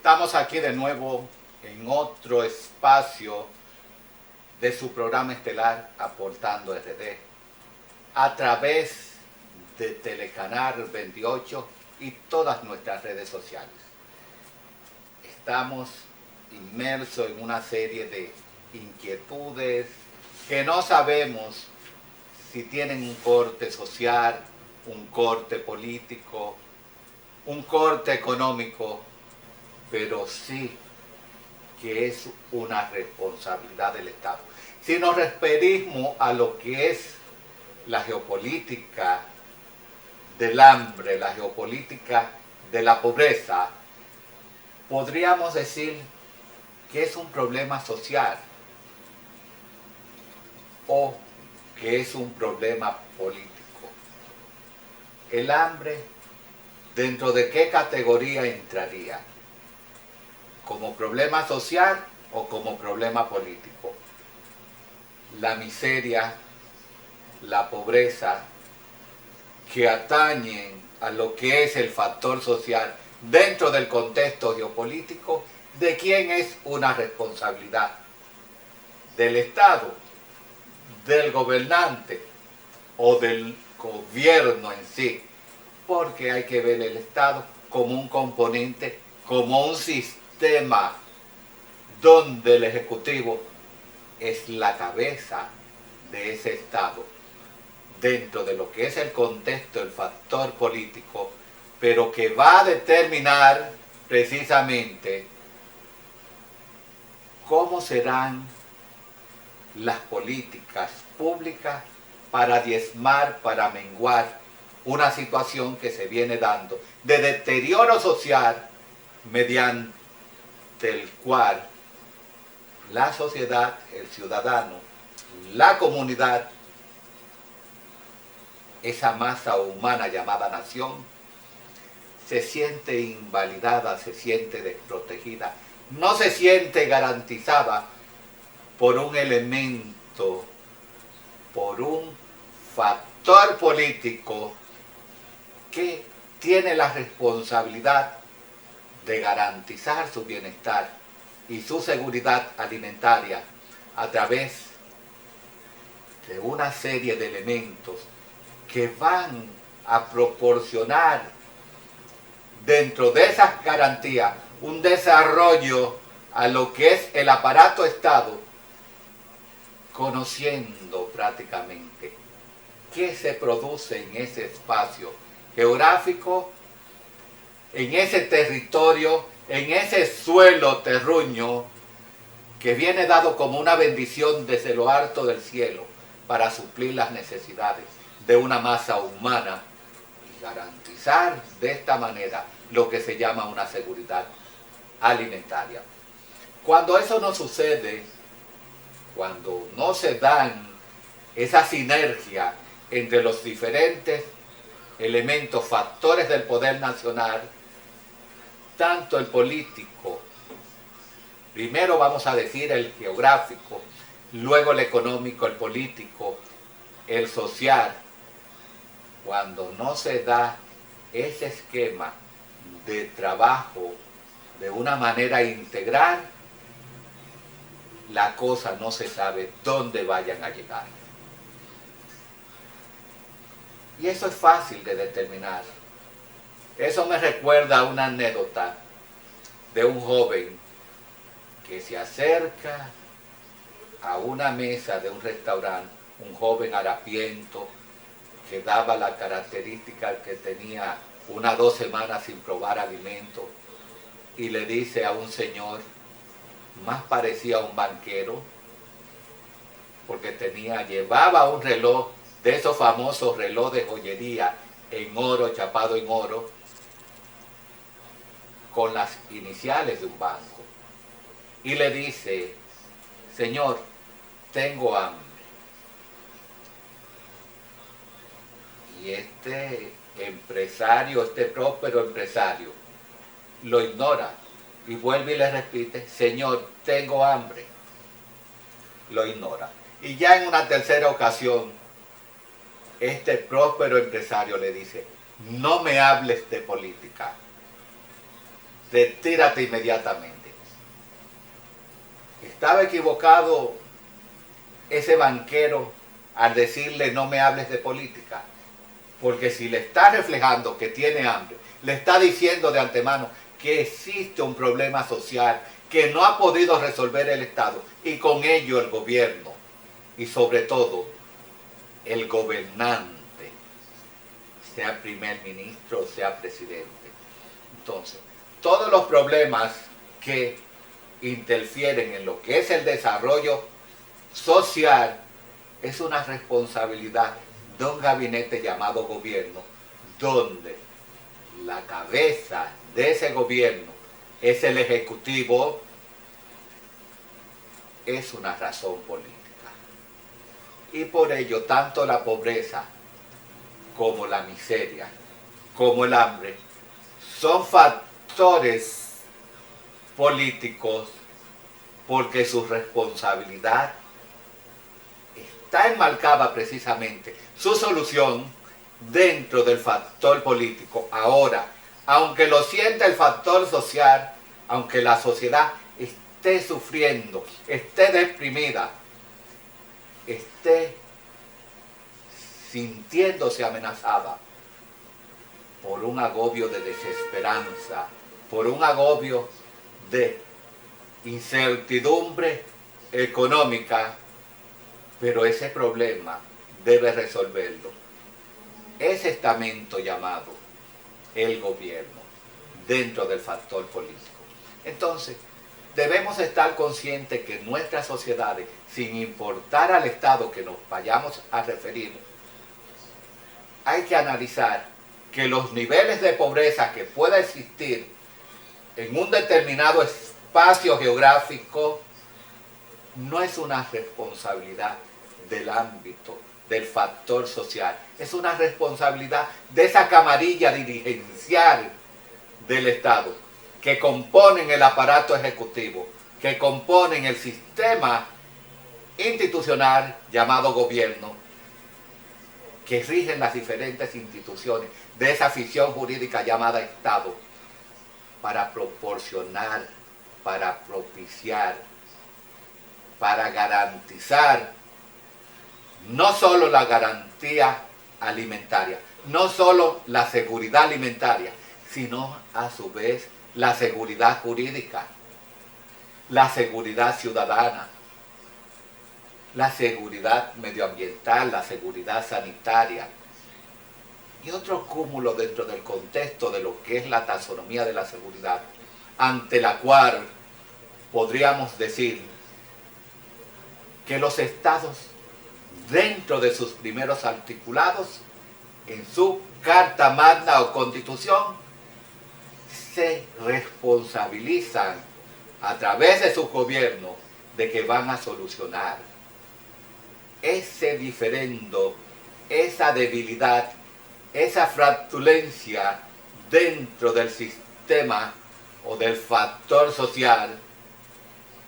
Estamos aquí de nuevo en otro espacio de su programa estelar Aportando RD a través de Telecanal 28 y todas nuestras redes sociales. Estamos inmersos en una serie de inquietudes que no sabemos si tienen un corte social, un corte político, un corte económico, pero sí que es una responsabilidad del Estado. Si nos referimos a lo que es la geopolítica del hambre, la geopolítica de la pobreza, podríamos decir que es un problema social o que es un problema político. El hambre, ¿dentro de qué categoría entraría? ¿Como problema social o como problema político? La miseria, la pobreza, que atañen a lo que es el factor social dentro del contexto geopolítico, ¿de quién es una responsabilidad? ¿Del Estado, del gobernante o del gobierno en sí? Porque hay que ver el Estado como un componente, como un sistema donde el Ejecutivo es la cabeza de ese Estado, dentro de lo que es el contexto, el factor político, pero que va a determinar precisamente cómo serán las políticas públicas para diezmar, para menguar una situación que se viene dando de deterioro social mediante el cual la sociedad, el ciudadano, la comunidad, esa masa humana llamada nación, se siente invalidada, se siente desprotegida, no se siente garantizada por un elemento, por un factor político que tiene la responsabilidad de garantizar su bienestar y su seguridad alimentaria a través de una serie de elementos que van a proporcionar dentro de esas garantías un desarrollo a lo que es el aparato Estado, conociendo prácticamente qué se produce en ese espacio geográfico, en ese territorio, en ese suelo terruño que viene dado como una bendición desde lo alto del cielo para suplir las necesidades de una masa humana y garantizar de esta manera lo que se llama una seguridad alimentaria. Cuando eso no sucede, cuando no se dan esa sinergia entre los diferentes elementos, factores del poder nacional, tanto el político, primero vamos a decir el geográfico, luego el económico, el político, el social, cuando no se da ese esquema de trabajo de una manera integral, la cosa no se sabe dónde vayan a llegar. Y eso es fácil de determinar. Eso me recuerda a una anécdota de un joven que se acerca a una mesa de un restaurante, un joven harapiento que daba la característica que tenía unas 2 semanas sin probar alimento, y le dice a un señor, más parecía a un banquero, porque llevaba un reloj de esos famosos relojes de joyería en oro, chapado en oro, con las iniciales de un banco. Y le dice, señor, tengo hambre. Y este empresario, este próspero empresario, lo ignora y vuelve y le repite, señor, tengo hambre. Lo ignora. Y ya en una tercera ocasión, este próspero empresario le dice, no me hables de política, retírate inmediatamente. Estaba equivocado ese banquero al decirle no me hables de política, porque si le está reflejando que tiene hambre, le está diciendo de antemano que existe un problema social que no ha podido resolver el Estado y con ello el gobierno y sobre todo el gobernante, sea primer ministro, sea presidente. Entonces, todos los problemas que interfieren en lo que es el desarrollo social es una responsabilidad de un gabinete llamado gobierno, donde la cabeza de ese gobierno es el ejecutivo, es una razón política. Y por ello, tanto la pobreza como la miseria, como el hambre, son factores políticos porque su responsabilidad está enmarcada precisamente, su solución dentro del factor político. Ahora, aunque lo sienta el factor social, aunque la sociedad esté sufriendo, esté deprimida, esté sintiéndose amenazada por un agobio de desesperanza, por un agobio de incertidumbre económica, pero ese problema debe resolverlo ese estamento llamado el gobierno dentro del factor político. Entonces, debemos estar conscientes que nuestras sociedades, sin importar al Estado que nos vayamos a referir, hay que analizar que los niveles de pobreza que pueda existir en un determinado espacio geográfico no es una responsabilidad del ámbito, del factor social, es una responsabilidad de esa camarilla dirigencial del Estado que componen el aparato ejecutivo, que componen el sistema institucional llamado gobierno, que rigen las diferentes instituciones de esa ficción jurídica llamada Estado, para proporcionar, para propiciar, para garantizar no solo la garantía alimentaria, no solo la seguridad alimentaria, sino a su vez la seguridad jurídica, la seguridad ciudadana, la seguridad medioambiental, la seguridad sanitaria y otro cúmulo dentro del contexto de lo que es la taxonomía de la seguridad, ante la cual podríamos decir que los estados, dentro de sus primeros articulados, en su Carta Magna o Constitución, se responsabilizan a través de su gobierno de que van a solucionar ese diferendo, esa debilidad, esa fractulencia dentro del sistema o del factor social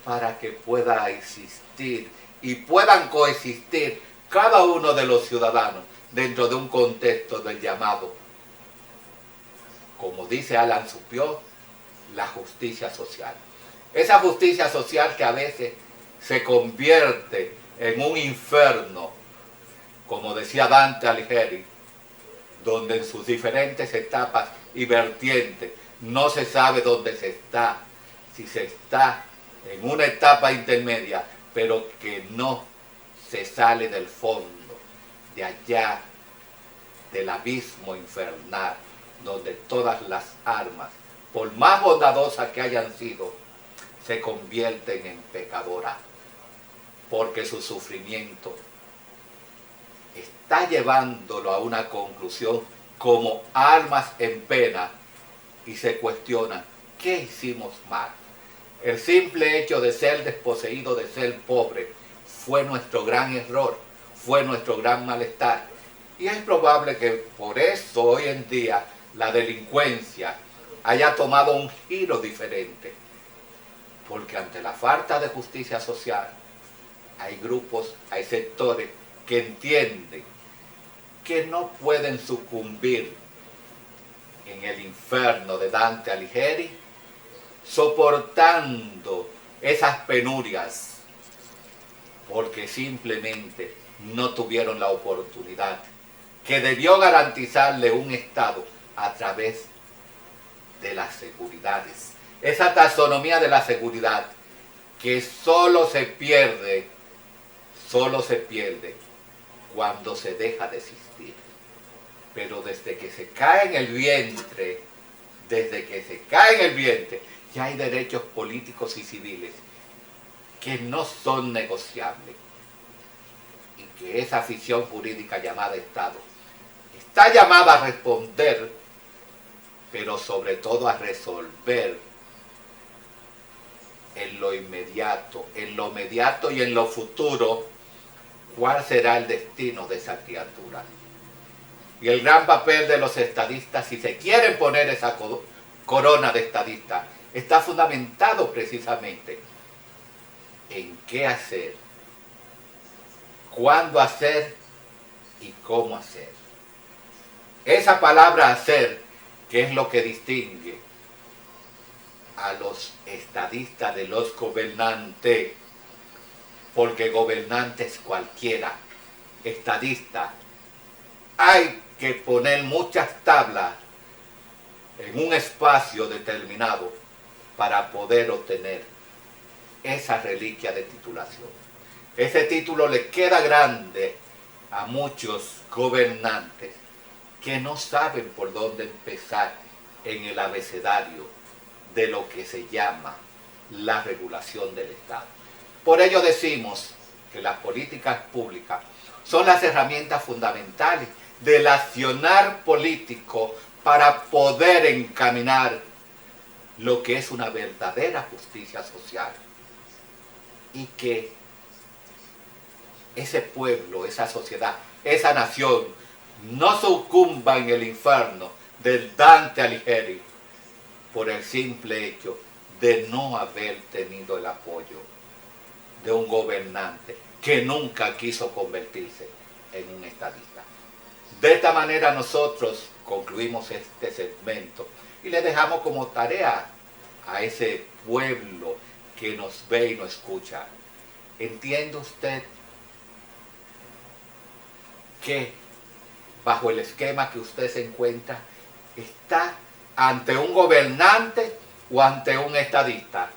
para que pueda existir y puedan coexistir cada uno de los ciudadanos dentro de un contexto del llamado, como dice Alan Supió, la justicia social. Esa justicia social que a veces se convierte en un infierno, como decía Dante Alighieri, donde en sus diferentes etapas y vertientes no se sabe dónde se está, si se está en una etapa intermedia, pero que no se sale del fondo, de allá, del abismo infernal, donde todas las armas, por más bondadosas que hayan sido, se convierten en pecadoras, porque su sufrimiento está llevándolo a una conclusión como almas en pena y se cuestiona, ¿qué hicimos mal? El simple hecho de ser desposeído, de ser pobre, fue nuestro gran error, fue nuestro gran malestar. Y es probable que por eso hoy en día la delincuencia haya tomado un giro diferente, porque ante la falta de justicia social hay grupos, hay sectores que entienden que no pueden sucumbir en el infierno de Dante Alighieri soportando esas penurias, porque simplemente no tuvieron la oportunidad que debió garantizarle un Estado a través de las seguridades. Esa taxonomía de la seguridad que solo se pierde cuando se deja de existir. Pero desde que se cae en el vientre, ya hay derechos políticos y civiles que no son negociables. Y que esa ficción jurídica llamada Estado está llamada a responder, pero sobre todo a resolver en lo inmediato y en lo futuro, cuál será el destino de esa criatura. Y el gran papel de los estadistas, si se quieren poner esa corona de estadista, está fundamentado precisamente en qué hacer, cuándo hacer y cómo hacer. Esa palabra hacer, que es lo que distingue a los estadistas de los gobernantes, porque gobernante es cualquiera, estadista, hay que poner muchas tablas en un espacio determinado para poder obtener esa reliquia de titulación. Ese título le queda grande a muchos gobernantes que no saben por dónde empezar en el abecedario de lo que se llama la regulación del Estado. Por ello decimos que las políticas públicas son las herramientas fundamentales del accionar político para poder encaminar lo que es una verdadera justicia social. Y que ese pueblo, esa sociedad, esa nación no sucumba en el infierno del Dante Alighieri por el simple hecho de no haber tenido el apoyo de un gobernante que nunca quiso convertirse en un estadista. De esta manera nosotros concluimos este segmento y le dejamos como tarea a ese pueblo que nos ve y nos escucha. ¿Entiende usted que bajo el esquema que usted se encuentra está ante un gobernante o ante un estadista?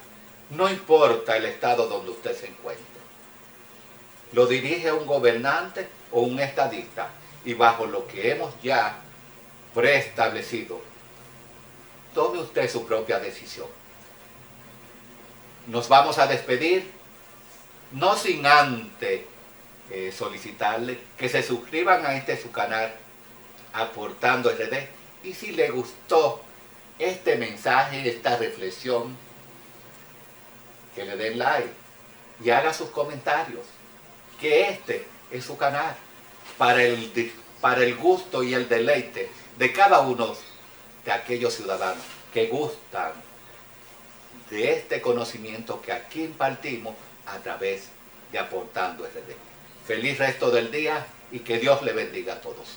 No importa el estado donde usted se encuentre. Lo dirige un gobernante o un estadista. Y bajo lo que hemos ya preestablecido, tome usted su propia decisión. Nos vamos a despedir, no sin antes solicitarle que se suscriban a este su canal, Aportando RD. Y si le gustó este mensaje, esta reflexión, que le den like y haga sus comentarios, que este es su canal para el gusto y el deleite de cada uno de aquellos ciudadanos que gustan de este conocimiento que aquí impartimos a través de Aportando RD. Feliz resto del día y que Dios le bendiga a todos.